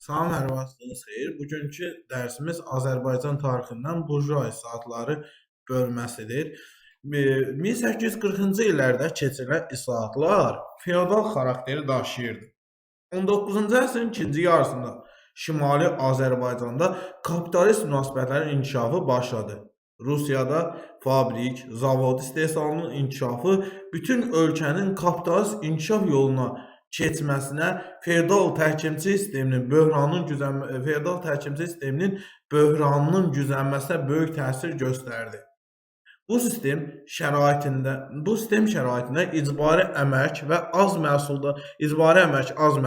Salam, hər vaxtınız xeyir. Bugünkü dərsimiz Azərbaycan tarixindən burjuay islahatları bölməsidir. 1840-cı illərdə keçirilən islahatlar feodal xarakteri daşıyırdı. 19-cu əsrin ikinci yarısında Şimali Azərbaycanda kapitalist münasibətlərin inkişafı başladı. Rusiyada fabrik, zavod istehsalının inkişafı bütün ölkənin kapitalist inkişaf yoluna keçməsinə feodal təhkimçi sisteminin böhranının güzənməsinə böyük təsir göstərdi. Bu sistem şəraitində icbari əmək az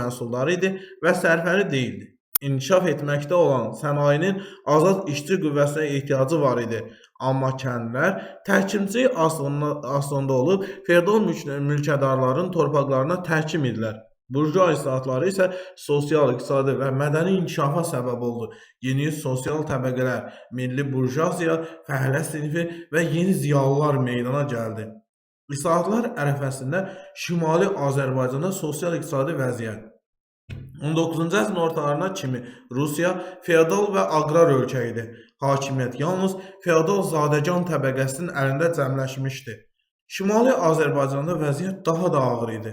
məhsuldar idi və sərfəli deyildi. İnkişaf etməkdə olan sənayinin azad işçi qüvvəsinə ehtiyacı var idi. Amma kəndlər təhkimçi aslında olub feodal mülkədarların torpaqlarına təhkim idilər. Burjua islahatları isə sosial, iqtisadi və mədəni inkişafa səbəb oldu. Yeni sosial təbəqələr, milli burjuaziya, fəhlə sinfi və yeni ziyalılar meydana gəldi. İslahatlar ərəfəsində Şimali Azərbaycanda sosial-iqtisadi vəziyyət 19-cu əsrin ortalarına kimi Rusiya feodal və aqrar ölkə idi. Hakimiyyət yalnız feodal zadəgan təbəqəsinin əlində cəmləşmişdi. Şimali Azərbaycanda vəziyyət daha da ağır idi.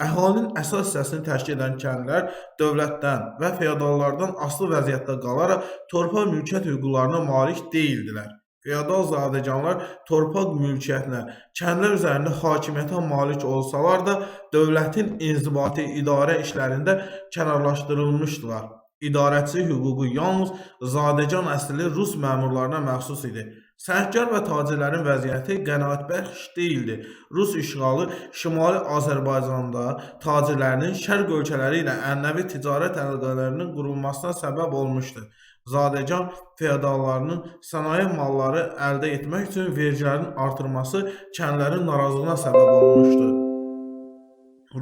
Əhalinin əsas hissəsini təşkil edən kəndlər dövlətdən və feodallardan asılı vəziyyətdə qalaraq torpaq mülkiyyət hüquqlarına malik deyildilər. Feodal zadəganlar torpaq mülkiyyətinə, kəndlər üzərində hakimiyyətə malik olsalar da, dövlətin inzibati idarə işlərində kənarlaşdırılmışdılar. İdarəçi hüququ yalnız zadəgan əsilli Rus məmurlarına məxsus idi. Səhmkar və tacirlərin vəziyyəti qənaətbəxş deyildi. Rus işğalı Şimali Azərbaycanda tacirlərinin şərq ölkələri ilə ənənəvi ticarət əlaqələrinin qurulmasına səbəb olmuşdu. Zadəgan feodallarının sənaye malları əldə etmək üçün vergilərin artırması kəndlərin narazılığına səbəb olmuşdu.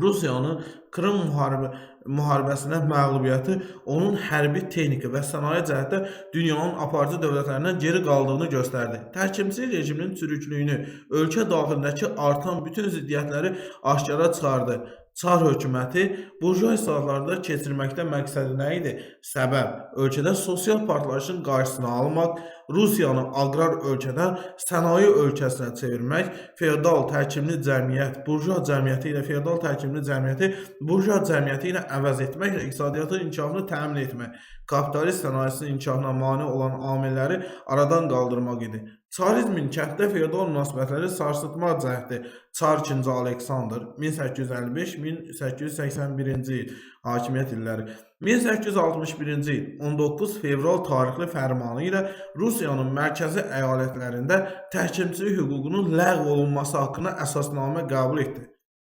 Rusiyanın Krım müharibəsində məğlubiyyəti onun hərbi, texniki və sənaye cəhətdə dünyanın aparıcı dövlətlərindən geri qaldığını göstərdi. Təhkimçi rejiminin çürüklüyünü, ölkə daxilindəki artan bütün ziddiyyətləri aşkara çıxardı. Çar hökuməti burjua islahatlarda keçirməkdə məqsədi nə idi? Səbəb, ölkədə sosial partlayışın qarşısını almaq, Rusiyanı aqrar ölkədən sənaye ölkəsinə çevirmək, feodal təhkimli cəmiyyət, burjua cəmiyyəti ilə feodal təhkimli cəmiyyəti burjua cəmiyyəti ilə əvəz etmək və iqtisadiyyatın inkişafını təmin etmək, kapitalist sənayesinin inkişafına mane olan amilləri aradan qaldırmaq idi. Çarizmin kənddə feodal münasibətləri sarsıtmaq cəhdi Çar 2. Aleksandr 1855-1881-ci il hakimiyyət illəri 1861-ci il 19 fevral tarixli fərmanı ilə Rusiyanın mərkəzi əyalətlərində təhkimçilik hüququnun ləğv olunması haqqında əsasnamə qəbul etdi.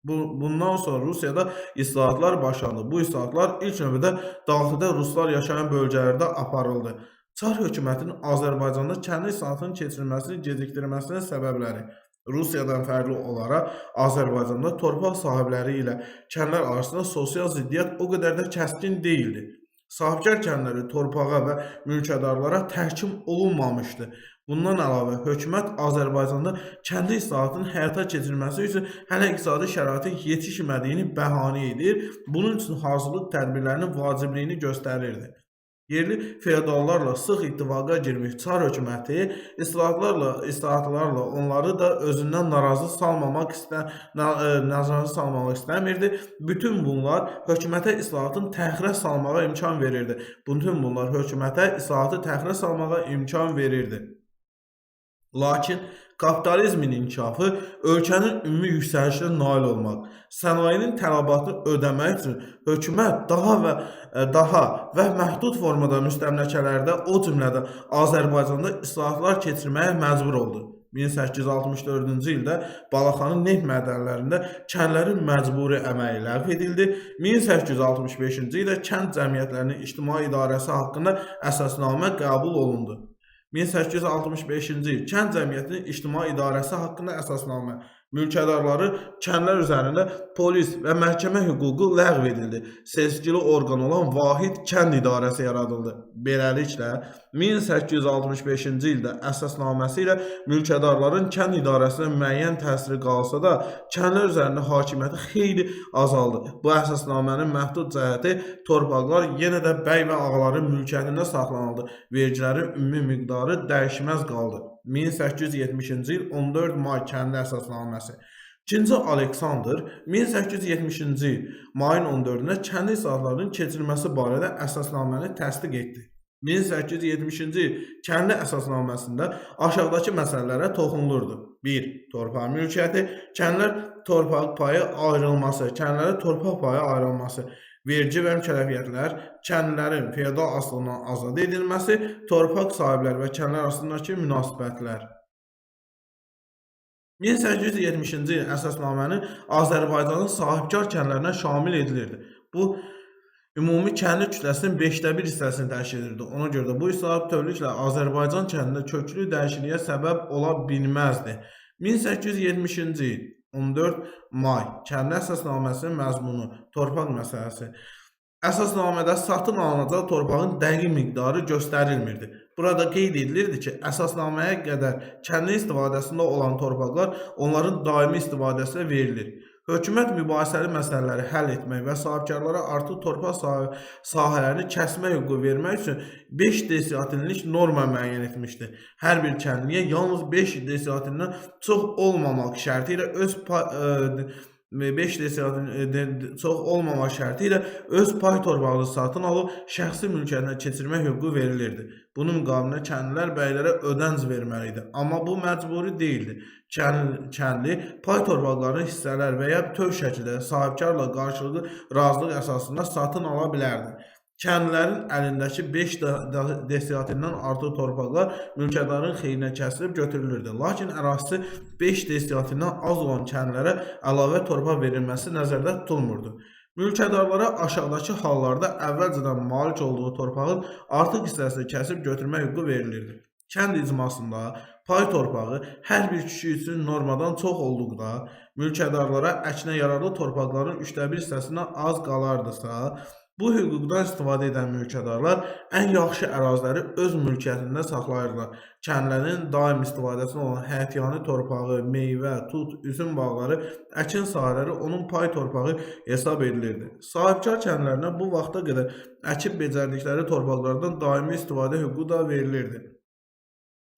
Bundan sonra Rusiyada islahatlar başlandı. Bu islahatlar ilk növbədə daxildə ruslar yaşayan bölgələrdə aparıldı. Çar hökumətinin Azərbaycanda kəndi islahatının keçirilməsini gecikdirməsinin səbəbləri Rusiyadan fərqli olaraq Azərbaycanda torpaq sahibləri ilə kəndlər arasında sosial ziddiyyət o qədər də kəskin deyildi. Sahibkar kəndləri torpağa və mülkədarlara təhkim olunmamışdı. Bundan əlavə, hökumət Azərbaycanda kəndi islahatının həyata keçirilməsi üçün hələ iqtisadi şəraitin yetişmədiyini bəhanə edir, bunun üçün hazırlıq tədbirlərinin vacibliyini göstərirdi. Yerli feodallarla sıx ittifaqa girmiş Çar hökuməti islahatlarla onları da özündən narazı salmamaq istəmirdi. Bütün bunlar hökumətə islahatın təxirə salmağa imkan verirdi. Lakin kapitalizmin inkişafı ölkənin ümumi yüksəlişinə nail olmaq, sənayenin tələbatını ödəmək üçün hökumət daha və məhdud formada müstəmləkələrdə, o cümlədən Azərbaycanda islahatlar keçirməyə məcbur oldu. 1864-cü ildə Balaxanı neft mədənlərində kəndlərin məcburi əməyi ləğv edildi. 1865-ci ildə kənd cəmiyyətlərinin ictimai idarəsi haqqında əsasnamə qəbul olundu. 1865-ci il Kənd Cəmiyyətinin İctimai İdarəsi haqqında əsasnamə Mülkədarları kəndlər üzərində polis və məhkəmə hüququ ləğv edildi. Seçkili orqan olan vahid kənd idarəsi yaradıldı. Beləliklə, 1865-ci ildə əsasnaməsi ilə mülkədarların kənd idarəsinə müəyyən təsiri qalsa da, kəndlər üzərində hakimiyyəti xeyli azaldı. Bu əsasnamənin məhdud cəhəti torpaqlar yenə də bəy və ağaların mülkiyyətində saxlanıldı. Vergilərin ümumi miqdarı dəyişməz qaldı. 1870-ci il 14 may kəndi əsasnaməsi. 2-ci Aleksandr 1870-ci il mayın 14-də kəndi islahatlarının keçirilməsi barədə əsasnaməni təsdiq etdi. 1870-ci il kəndi əsasnaməsində aşağıdakı məsələlərə toxunulurdu. 1. Torpaq mülkiyyəti, kəndlər torpaq payı ayrılması, kəndlərə torpaq payı ayrılması, vergi və mükəlləfiyyətlər, kəndlərin feodal aslından azad edilməsi, torpaq sahibləri və kəndlər arasındakı münasibətlər. 1870-ci il əsasnamənin Azərbaycanın sahibkar kəndlərinə şamil edilirdi. Bu, ümumi kəndi kütləsinin 1/5 hissəsini təşkil edirdi. Ona görə də bu islahat bütövlüklə Azərbaycan kəndində köklü dəyişikliyə səbəb ola bilməzdi. 1870-ci il 14 may kəndi əsasnaməsinin məzmunu, torpaq məsələsi. Əsasnamədə satın alınacaq torpağın dəqiq miqdarı göstərilmirdi. Burada qeyd edilirdi ki, əsasnaməyə qədər kəndin istifadəsində olan torpaqlar onların daimi istifadəsinə verilir. Hökumət mübahisəli məsələləri həll etmək və sahibkarlara artıq torpaq sahələrini kəsmə hüququ vermək üçün 5 desiatinlik norma müəyyən etmişdi. Hər bir kəndliyə yalnız 5 desiatindən çox olmamaq şərti ilə öz pay torpağını satın alıb şəxsi mülkiyyətinə keçirmək hüququ verilirdi. Bunun müqabilində kəndlilər bəylərə ödənc verməli idi. Amma bu məcburi deyildi. Kəndli pay torpaqlarını hissələr və ya bütöv şəkildə sahibkarla qarşılıqlı razılıq əsasında satın ala bilərdi. Kəndlilərin əlindəki 5 desiatindən artıq torpaqlar mülkədarın xeyrinə kəsilib götürülürdü. Lakin ərazisi 5 desiatindən az olan kəndlilərə əlavə torpaq verilməsi nəzərdə tutulmurdu. Mülkədarlara aşağıdakı hallarda əvvəlcədən malik olduğu torpağın artıq hissəsini kəsib götürmə hüququ verilirdi. Kənd icmasında pay torpağı hər bir kişi üçün normadan çox olduqda, mülkədarlara əkinə yararlı torpaqların 1/3 hissəsindən az qalardısa, bu hüquqdan istifadə edən mülkədarlar ən yaxşı əraziləri öz mülkiyyətində saxlayırlar. Kəndlərin daim istifadəsində olan həyətyanı torpağı, meyvə, tut, üzüm bağları, əkin sahələri onun pay torpağı hesab edilirdi. Sahibkar kəndlərinə bu vaxta qədər əkib becərdikləri torpaqlardan daimi istifadə hüququ da verilirdi.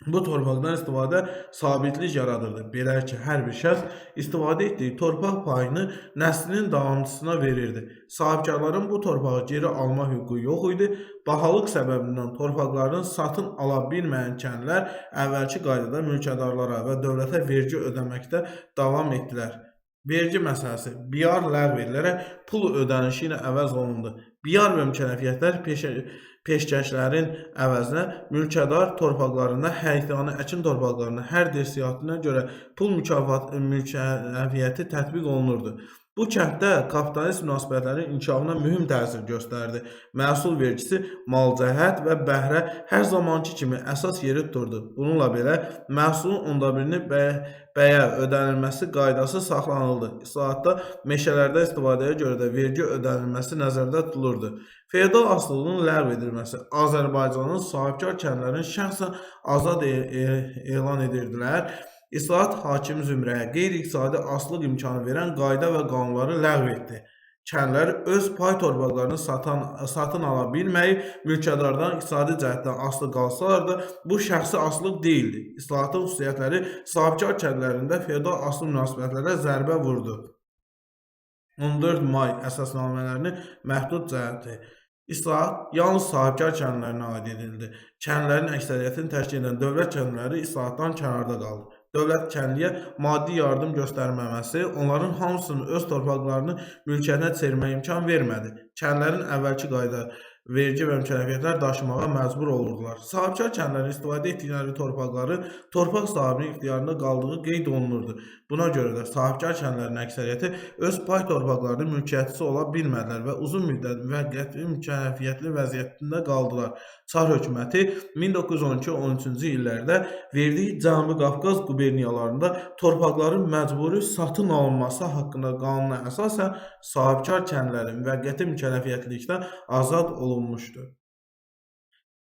Bu torpaqdan istifadə sabitlik yaradırdı. Belə ki, hər bir şəxs istifadə etdiyi torpaq payını nəslinin davamçısına verirdi. Sahibkarların bu torpağı geri alma hüququ yox idi. Bahalıq səbəbindən torpaqlarını satın ala bilməyən kəndlər əvvəlki qaydada mülkədarlara və dövlətə vergi ödəməkdə davam etdilər. Vergi məsələsi biyar ləğv edilərək pul ödənişi ilə əvəz olundu. Biyar və mükəlləfiyyətlər peşkəşlərin əvəzinə mülkədar torpaqlarında həyətyanı əkin torpaqlarına hər desiatinə görə pul mükəlləfiyyəti tətbiq olunurdu. Bu kənddə kapitalist münasibətlərin inkişafına mühüm təsir göstərdi. Məhsul vergisi, malcəhət və bəhrə hər zamanki kimi əsas yeri tuturdu. Bununla belə, məhsulun onda birini bəyə ödənilməsi qaydası saxlanıldı. İslahatda meşələrdə istifadəyə görə də vergi ödənilməsi nəzərdə tutulurdu. Feodal asılılığın ləğv edilməsi. Azərbaycanın sahibkar kəndlərini şəxsən azad elan edirdilər. İslahat hakim zümrəyə qeyri-iqtisadi asılılıq imkanı verən qayda və qanunları ləğv etdi. Kəndlər öz pay torpaqlarını satın ala bilməyi, mülkədardan iqtisadi cəhətdən asılı qalsalar da, bu şəxsi asılılıq deyildi. İslahatın xüsusiyyətləri sahibkar kəndlərində feodal asılı münasibətlərə zərbə vurdu. 14 may əsasnamələrinin məhdud cəhəti. İslahat yalnız sahibkar kəndlərinə aid edildi. Kəndlərin əksəriyyətini təşkil edən dövlət kəndləri islahatdan kənarda qaldı. Dövlət kəndliyə maddi yardım göstərməməsi onların hamısının öz torpaqlarını mülkiyyətinə çevirməyə imkan vermədi. Kəndlərin əvvəlki qayda vergi və mükəlləfiyyətlər daşımağa məcbur olurdular. Sahibkar kəndlərin istifadə etdikləri torpaqları torpaq sahibinin ixtiyarında qaldığı qeyd olunurdu. Buna görə də sahibkar kəndlərin əksəriyyəti öz pay torpaqlarının mülkiyyətçisi ola bilmədilər və uzun müddət müvəqqəti mükəlləfiyyətli vəziyyətində qaldılar. Çar hökuməti 1912-13-cü illərdə verdiyi Cənubi Qafqaz quberniyalarında torpaqların məcburi satın alınması haqqında qanuna əsasən sahibkar kəndlərin müvəqqəti mükəlləfiyyətlilikdən azad olunmuşdur.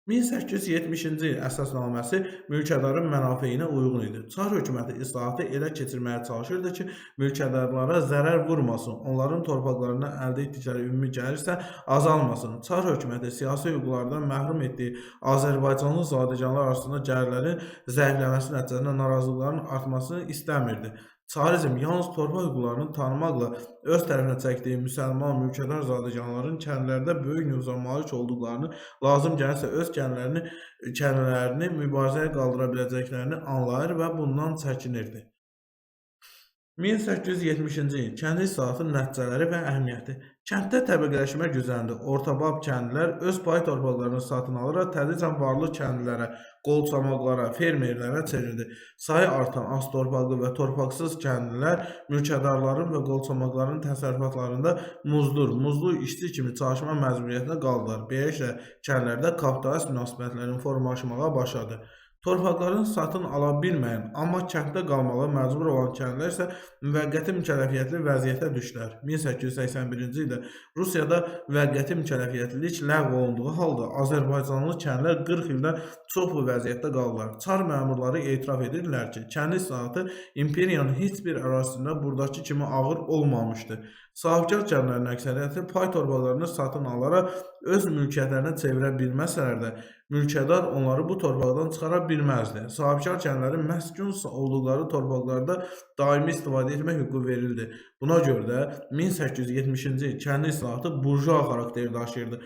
1870-ci il əsasnaməsi mülkədarın mənafeyinə uyğun idi. Çar hökuməti islahatı elə keçirməyə çalışırdı ki, mülkədarlara zərər vurmasın, onların torpaqlarından əldə etdikləri ümumi gəlir isə azalmasın. Çar hökuməti siyasi hüquqlardan məhrum etdiyi Azərbaycanlı zadəganlar arasında gəlirlərin zəifləməsi nəticəsində narazılıqların artmasını istəmirdi. Çarizm yalnız torpaq hüquqlarını tanımaqla öz tərəfinə çəkdiyi müsəlman mülkədar zadəganların kəndlərdə böyük nüfuza malik olduqlarını, lazım gəlirsə öz kəndlərini mübarizəyə qaldıra biləcəklərini anlayır və bundan çəkinirdi. 1870-ci il kənd islahatının nəticələri və əhəmiyyəti. Kənddə təbəqələşmə gücləndi. Ortabab kəndlilər öz pay torpaqlarını satın alaraq tədricən varlı kəndlilərə, qolçamaqlara, fermerlərə çevrildi. Sayı artan az torpaqlı və torpaqsız kəndlilər mülkədarların və qolçamaqların təsərrüfatlarında muzlu işçi kimi çalışma məcburiyyətində qaldılar. Beləliklə, kəndlərdə kapitalist münasibətlərin formalaşmağa başladı. Torpaqlarını satın ala bilməyən, amma kənddə qalmağa məcbur olan kəndlər isə müvəqqəti mükəlləfiyyətli vəziyyətə düşdülər. 1881-ci ildə Rusiyada müvəqqəti mükəlləfiyyətlilik ləğv olunduğu halda Azərbaycanlı kəndlər 40 ildən çox bu vəziyyətdə qaldılar. Çar məmurları etiraf edirdilər ki, kənd islahatı imperiyanın heç bir ərazisində burdakı kimi ağır olmamışdı. Sahibkar kəndlərin əksəriyyəti pay torpaqlarını satın alaraq öz mülkiyyətlərinə çevirə bilməsələr də, mülkədar onları bu torpaqdan çıxara bilməzdi. Sahibkar kəndlərin məskun olduqları torpaqlarda daimi istifadə etmək hüququ verildi. Buna görə də 1870-ci il kənd islahatı burjua xarakteri daşıyırdı.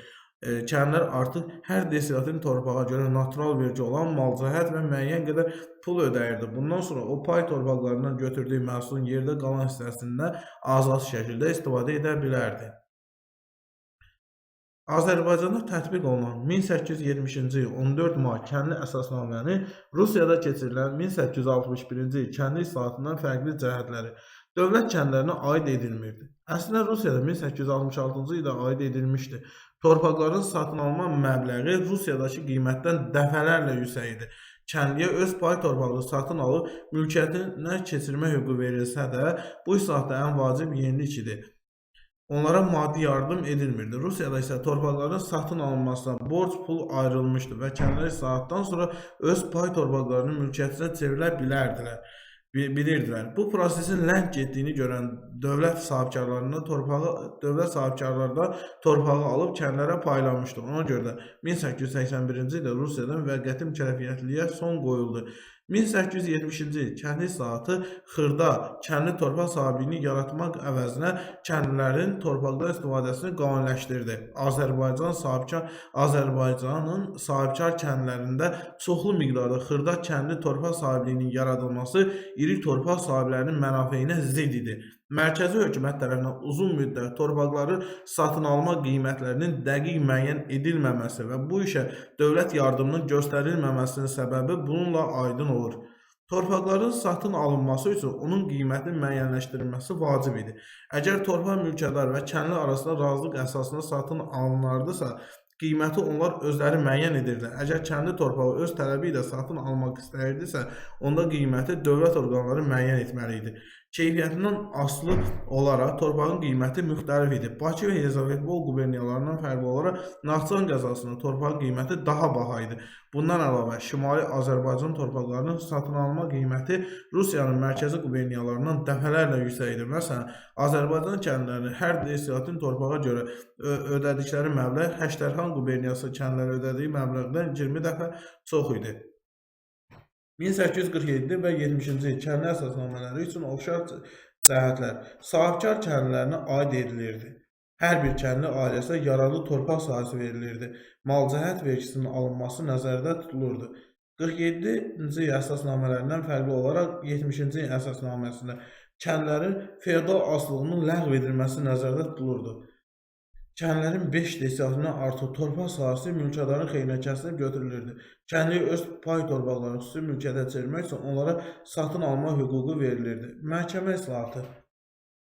Kəndlər artıq hər desiyatin torpağa görə natural vergi olan malcəhət və müəyyən qədər pul ödəyirdi. Bundan sonra o pay torpaqlarından götürdüyü məhsulun yerdə qalan hissəsindən azad şəkildə istifadə edə bilərdi. Azərbaycanda tətbiq olunan 1870-ci il 14 may kəndli əsasnaməni Rusiyada keçirilən 1861-ci il kəndli islahatından fərqli cəhətləri dövlət kəndlərinə aid edilmirdi. Əslində Rusiyada 1866-cı ildə aid edilmişdi. Torpaqların satın alma məbləği Rusiyadakı qiymətdən dəfələrlə yüksək idi. Kəndliyə öz pay torpağını satın alıb mülkiyyətinə keçirmə hüququ verilsə də, bu islahatda ən vacib yenilik idi. Onlara maddi yardım edilmirdi. Rusiyada isə torpaqların satın alınmasına borc pul ayrılmışdı və kəndlər islahatdan sonra öz pay torpaqlarının mülkiyyətinə çevrilə bilirdilər. Bu prosesin ləng getdiyini görən dövlət sahibkarları torpağı alıb kəndlərə paylamışdı. Ona görə də 1881-ci ildə Rusiyada müvəqqəti mükəlləfiyyətliliyə son qoyuldu. 1870-ci il kənd islahatı xırda, kəndli torpaq sahibliyini yaratmaq əvəzinə kəndlilərin torpaqdan istifadəsini qanuniləşdirdi. Azərbaycanın sahibkar kəndlərində çoxlu miqdarda xırda kəndli torpaq sahibliyinin yaradılması iri torpaq sahiblərinin mənafeyinə zidd idi. Mərkəzi hökumət tərəfindən uzun müddət torpaqları satın alma qiymətlərinin dəqiq müəyyən edilməməsi və bu işə dövlət yardımının göstərilməməsinin səbəbi bununla aydın olur. Torpaqların satın alınması üçün onun qiymətinin müəyyənləşdirilməsi vacib idi. Əgər torpaq mülkədar və kəndli arasında razılıq əsasında satın alınardısa, qiyməti onlar özləri müəyyən edirdilər. Əgər kəndli torpağı öz tələbi ilə satın almaq istəyirdisə, onda qiyməti dövlət orqanları müəyyən etməli idi. Keyfiyyətindən asılı olaraq torpağın qiyməti müxtəlif idi. Bakı və Yezavitbol quberniyalarından fərqli olaraq Naxçıvan qəzasında torpağın qiyməti daha baha idi. Bundan əlavə, Şimali Azərbaycan torpaqlarının satın alma qiyməti Rusiyanın mərkəzi quberniyalarından dəfələrlə yüksək idi. Məsələn, Azərbaycan kəndlərinin hər desiyatin torpağa görə ödədikləri məbləğ Həştərxan quberniyası kəndlərə ödədiyi məbləğdən 20 dəfə çox idi. 1847 və 70-ci il kəndli əsasnamələri üçün oxşar cəhətlər sahibkar kəndlilərinə aid edilirdi. Hər bir kəndli ailəsinə yararlı torpaq sahəsi verilirdi. Malcəhət vergisinin alınması nəzərdə tutulurdu. 47-ci il əsasnamələrindən fərqli olaraq 70-ci il əsasnaməsində kəndlərin feodal asılılığının ləğv edilməsi nəzərdə tutulurdu. Kəndlərin 5 desiatından artıq torpaq sahəsi mülkədarın xeyrinə kəsilib götürülürdü. Kəndli öz pay torpaqlarını xüsusi mülkiyyətə çevirmək üçün onlara satın alma hüququ verilirdi. Məhkəmə islahatı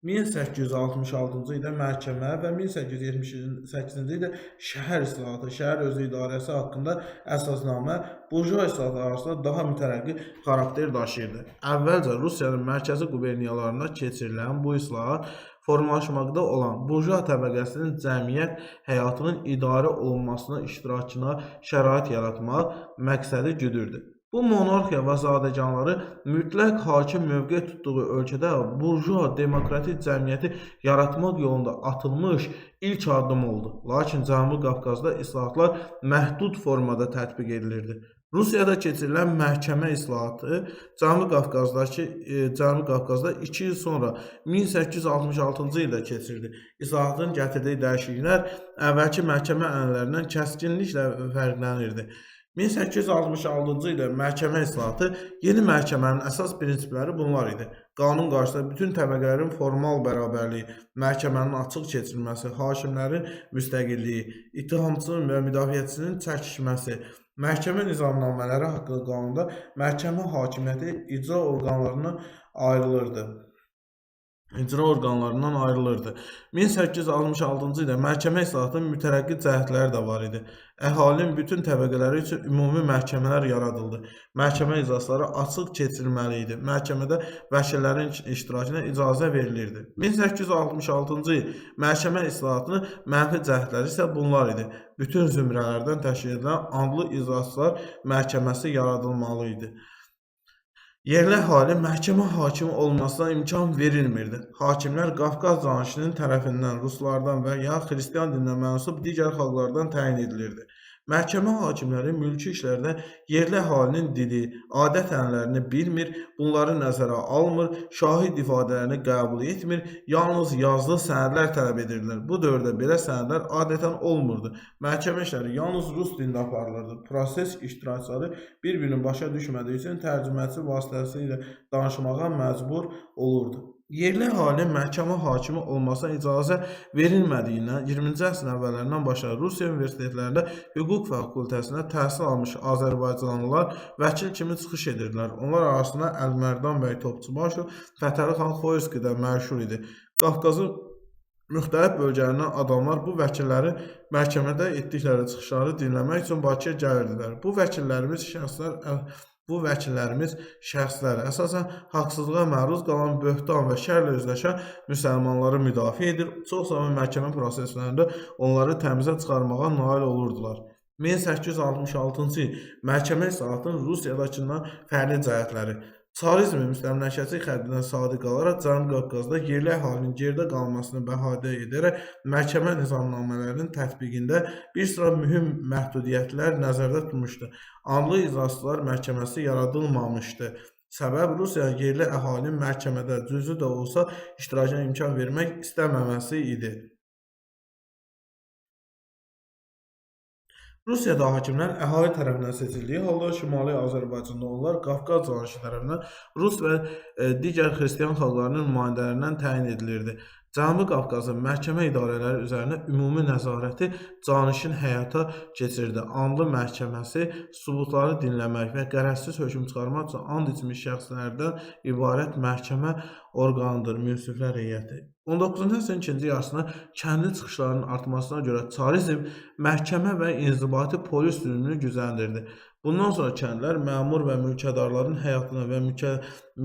1866-cı ildə məhkəmə və 1878-ci ildə şəhər islahatı, şəhər özü idarəsi haqqında əsasnamə burjua islahatı arasında daha mütərəqqi xarakter daşıyırdı. Əvvəlcə Rusiyanın mərkəzi quberniyalarında keçirilən bu islahat formalaşmaqda olan burjua təbəqəsinin cəmiyyət həyatının idarə olunmasına iştirakına şərait yaratmaq məqsədi güdürdü. Bu monarxiya və zadəganları mütləq hakim mövqe tutduğu ölkədə burjua demokratik cəmiyyəti yaratmaq yolunda atılmış ilk addım oldu. Lakin Cənubi Qafqazda islahatlar məhdud formada tətbiq edilirdi. Rusiyada keçirilən məhkəmə islahatı Cənubi Qafqazda 2 il sonra 1866-cı ildə keçirdi. İslahatın gətirdiyi dəyişikliklər əvvəlki məhkəmə ənənələrindən kəskinliklə fərqlənirdi. 1866-cı ildə məhkəmə islahatı yeni məhkəmənin əsas prinsipləri bunlar idi. Qanun qarşısında bütün təbəqələrin formal bərabərliyi, məhkəmənin açıq keçirilməsi, hakimlərin müstəqilliyi, ittihamçının və müdafiəçisinin çəkişməsi, məhkəmə nizamnamələri haqqında qanunda məhkəmə hakimiyyəti icra orqanlarından ayrılırdı. 1866-cı ildə məhkəmə islahatının mütərəqqi cəhətləri də var idi. Əhalinin bütün təbəqələri üçün ümumi məhkəmələr yaradıldı. Məhkəmə iclasları açıq keçirilməli idi. Məhkəmədə vəkillərin iştirakına icazə verilirdi. 1866-cı il məhkəmə islahatının mənfi cəhətləri isə bunlar idi. Bütün zümrələrdən təşkil edilən andlı iclaslar məhkəməsi yaradılmalı idi. Yerli əhali məhkəmə hakimi olmasına imkan verilmirdi. Hakimlər Qafqaz canişinin tərəfindən ruslardan və ya xristian dininə mənsub digər xalqlardan təyin edilirdi. Məhkəmə hakimləri mülki işlərdə yerli əhalinin dili, adət-ənənələrini bilmir, bunları nəzərə almır, şahid ifadələrini qəbul etmir, yalnız yazılı sənədlər tələb edirdilər. Bu dövrdə belə sənədlər adətən olmurdu. Məhkəmə işləri yalnız rus dilində aparılırdı. Proses iştirakçıları bir-birini başa düşmədiyi üçün tərcüməçi vasitəsilə danışmağa məcbur olurdu. Yerli əhali məhkəmə hakimi olmasına icazə verilmədiyindən 20-ci əsrin əvvəllərindən başlayaraq Rusiya universitetlərində hüquq fakültəsində təhsil almış azərbaycanlılar vəkil kimi çıxış edirdilər. Onlar arasında Əlmərdan bəy Topçubaşov, Fətəli xan Xoyski də məşhur idi. Qafqazın müxtəlif bölgələrindən adamlar bu vəkillərin məhkəmədə etdikləri çıxışları dinləmək üçün Bakıya gəlirdilər. Bu vəkillərimiz şəxslər əsasən haqsızlığa məruz qalan, böhtan və şərlə üzləşən müsəlmanları müdafiə edir, çox zaman məhkəmə proseslərində onları təmizə çıxarmağa nail olurdular. 1866-cı il məhkəmə islahatının Rusiyadakından fərqli cəhətləri. Çarizmin müstəmləkəçi xəttinə sadiq qalaraq Cənubi Qafqazda yerli əhalinin geridə qalmasını bəhanə edərək məhkəmə nizamnamələrinin tətbiqində bir sıra mühüm məhdudiyyətlər nəzərdə tutmuşdu. Andlı iclasçılar məhkəməsi yaradılmamışdı. Səbəb Rusiya yerli əhalinin məhkəmədə cüzi də olsa iştirakına imkan vermək istəməməsi idi. Rusiyada hakimlər əhali tərəfindən seçildiyi halda Şimali Azərbaycanda onlar Qafqaz canişi tərəfindən rus və digər xristian xalqlarının nümayəndələrindən təyin edilirdi. Cənubi Qafqazın məhkəmə idarələri üzərində ümumi nəzarəti canişin həyata keçirdi. Andlı məhkəməsi sübutları dinləmək və qərəzsiz hökm çıxarmaq üçün and içmiş şəxslərdən ibarət məhkəmə orqanıdır, münsiflər heyəti. 19-cu əsrin ikinci yarısında kəndli çıxışlarının artmasına görə çarizm məhkəmə və inzibati polis zülmünü gücləndirdi. Bundan sonra kəndlər məmur və mülkədarların həyatına və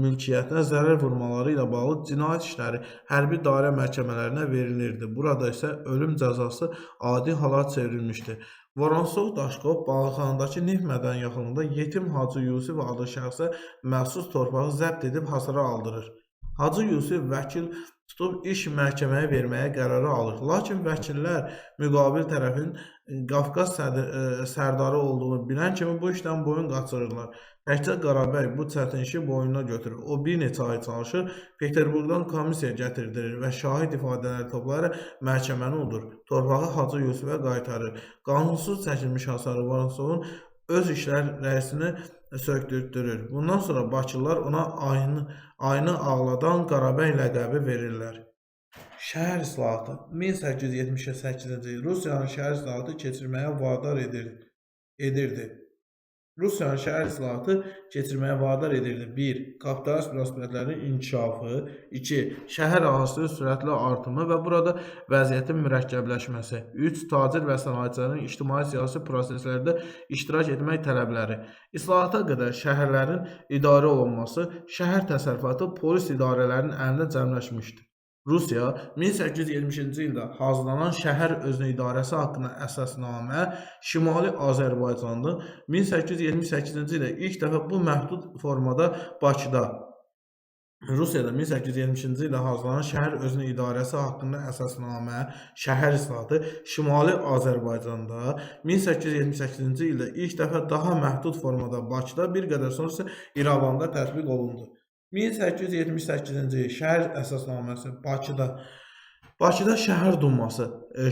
mülkiyyətinə zərər vurmaları ilə bağlı cinayət işləri hərbi dairə məhkəmələrinə verilirdi. Burada isə ölüm cəzası adi hala çevrilmişdi. Vorontsov Daşkov Balxanadakı neft mədəni yaxınlığında yetim Hacı Yusif adlı şəxsə məxsus torpağı zəbt edib hasara aldırır. Hacı Yusif vəkil tutub iş məhkəməyə verməyə qərarı alır. Lakin vəkillər müqabil tərəfin Qafqaz sərdarı olduğunu bilən kimi bu işdən boyun qaçırırlar. Təkcə Qarabəy bu çətin işi boynuna götürür. O bir neçə ay çalışır, Peterburqdan komissiya gətirdirir və şahid ifadələri toplayaraq məhkəməni udur. Torpağı Hacı Yusifə qaytarır. Qanunsuz çəkilmiş hasarı Vorontsovun öz işlər rəisini sökdürtdürür. Bundan sonra Bakılılar ona ayını ağladan Qarabəy ləqəbi verirlər. Şəhər islahatı 1878-ci il Rusiyanın şəhər islahatı keçirməyə vadar edirdi. Rusiyanın şəhər islahatı keçirməyə vadar edirdi. 1. Kapitalist münasibətlərin inkişafı. 2. Şəhər ərazisinin sürətli artımı və burada vəziyyətin mürəkkəbləşməsi. 3. Tacir və sənayeçilərin ictimai-siyasi proseslərdə iştirak etmək tələbləri. İslahata qədər şəhərlərin idarə olunması, şəhər təsərrüfatı polis idarələrinin əlində cəmləşmişdi. Rusiya 1870-ci ildə hazırlanan şəhər özünə idarəsi haqqında əsasnamə Şimali Azərbaycanda 1878-ci ildə ilk dəfə bu məhdud formada Bakıda, Rusiyada 1870-ci ildə hazırlanan şəhər özünə idarəsi haqqında əsasnamə şəhər islahatı Şimali Azərbaycanda 1878-ci ildə ilk dəfə daha məhdud formada Bakıda, bir qədər sonra isə İrəvanda tətbiq olundu. 1878-ci il şəhər əsasnaməsi Bakıda şəhər duması,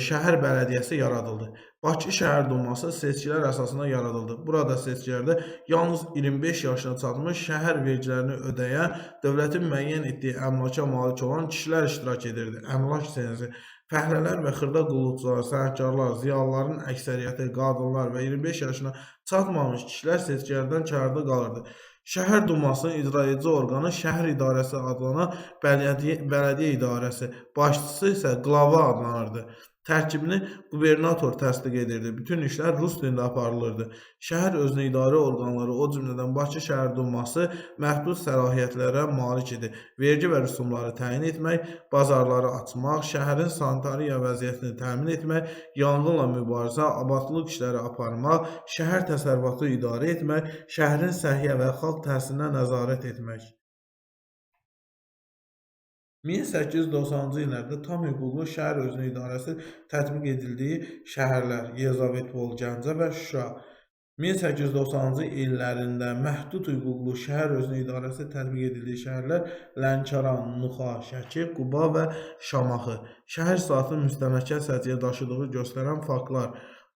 şəhər bələdiyyəsi yaradıldı. Bakı şəhər duması seçkilər əsasında yaradıldı. Burada seçkilərdə yalnız 25 yaşına çatmış şəhər vergilərini ödəyən, dövlətin müəyyən etdiyi əmlaka malik olan kişilər iştirak edirdi. Əmlak sensi fəhlələr və xırda qulluqçular, sənətkarlar, ziyalıların əksəriyyəti, qadınlar və 25 yaşına çatmamış kişilər seçkilərdən kənarda qalırdı. Şəhər dumasının icraedici orqanı şəhər idarəsi adlanan bələdiyyə idarəsi, başçısı isə qlava adlanırdı. Tərkibini qubernator təsdiq edirdi. Bütün işlər rus dilində aparılırdı. Şəhər özünə idarə orqanları, o cümlədən Bakı şəhər duması məhdud səlahiyyətlərə malik idi. Vergi və rüsumları təyin etmək, bazarları açmaq, şəhərin sanitariya vəziyyətini təmin etmək, yanğınla mübarizə, abadlıq işləri aparmaq, şəhər təsərrüfatı idarə etmək, şəhərin səhiyyə və xalq təhsilinə nəzarət etmək. 1890-cı illərdə tam hüquqlu şəhər özünə idarəsi tətbiq edildiyi şəhərlər Yezavetpol, Gəncə və Şuşa. 1890-cı illərində məhdud hüquqlu şəhər özünə idarəsi tətbiq edildiyi şəhərlər Lənkəran, Nuxa, Şəki, Quba və Şamaxı. Şəhər islahatının müstəmləkə səciyyəyə daşıdığı göstərən faktlar: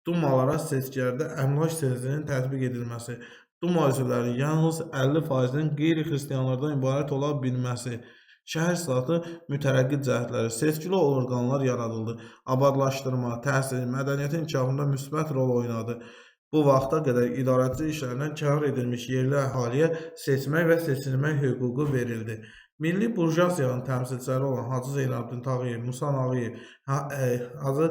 dumalara seçkilərdə əmlak senzinin tətbiq edilməsi, duma üzvlərinin yalnız 50%-nin qeyri-xristianlardan ibarət ola bilməsi. Şəhər islahatı mütərəqqi cəhətləri, seçkili orqanlar yaradıldı, abadlaşdırma, təhsil, mədəniyyətin inkişafında müsbət rol oynadı. Bu vaxta qədər idarəçi işlərindən kənar edilmiş yerli əhaliyə seçmək və seçilmək hüququ verildi. Milli burjuaziyanın təmsilçiləri olan Hacı Zeynalabdin Tağıyev, Musa Nağıyev, Hacı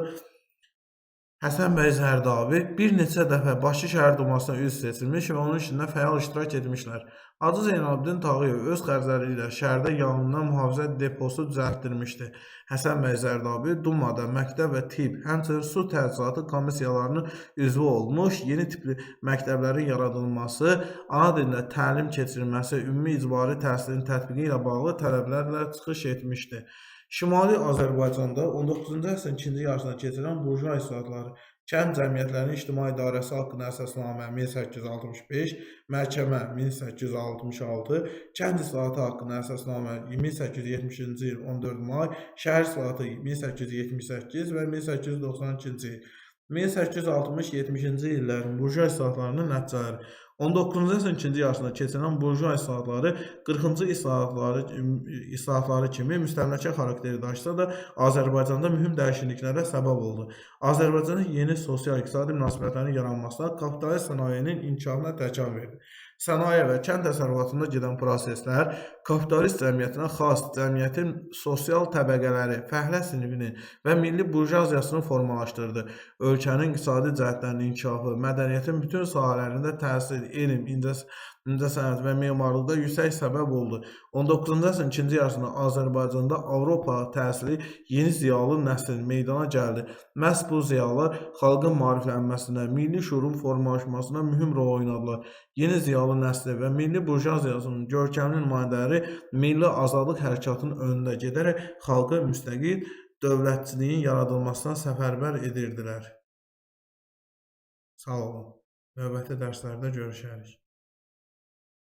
Həsən bəy Zərdabi bir neçə dəfə Bakı şəhər dumasına üzv seçilmiş və onun işində fəal iştirak etmişlər. Hacı Zeynalabdin Tağıyev öz xərcləri ilə şəhərdə yanğından mühafizə deposu düzəltdirmişdi. Həsən bəy Zərdabi dumada məktəb və tibb, həmçinin su təchizatı komissiyalarının üzvü olmuş, yeni tipli məktəblərin yaradılması, ana dilində təlim keçirilməsi, ümumi icbari təhsilin tətbiqi ilə bağlı tələblərlə çıxış etmişdi. Şimali Azərbaycanda 19-cu əsrin ikinci yarısına keçirilən burjua islahatları, kənd cəmiyyətlərinin ictimai idarəsi haqqında əsasnamə 1865, məhkəmə 1866, kənd islahatı haqqında əsasnamə 1870-ci il 14 may, şəhər islahatı 1878 və 1892-ci il. 1860-70-ci illərin burjua islahatlarının nəticələri. 19-cu əsrin ikinci yarısında keçirilən burjua islahatları 40-cı islahatları kimi müstəmləkə xarakteri daşısa da Azərbaycanda mühüm dəyişikliklərə səbəb oldu. Azərbaycanda yeni sosial-iqtisadi münasibətlərin yaranmasına, kapitalist sənayenin inkişafına təkan verdi. Sənaye və kənd təsərrüfatında gedən proseslər kapitalist cəmiyyətinə xas cəmiyyətin sosial təbəqələri, fəhlə sinifini və milli burjuaziyasını formalaşdırdı. Ölkənin iqtisadi cəhətlərinin inkişafı, mədəniyyətin bütün sahələrində təhsil, elm, incəsənət və memarlıqda yüksək səbəb oldu. 19-cu əsrin ikinci yarısında Azərbaycanda Avropa təsiri yeni ziyalı nəslin meydana gəldi. Məhz bu ziyalılar xalqın maariflənməsində, milli şuurun formalaşmasında mühüm rol oynadılar. Yeni ziyalı nəsli və milli burjuaziyasının görkəmli nümayəndələri milli azadlıq hərəkatının önündə gedərək xalqı müstəqil dövlətçiliyin yaradılmasına səfərbər edirdilər. Sağ olun. Növbəti dərslərdə görüşərik.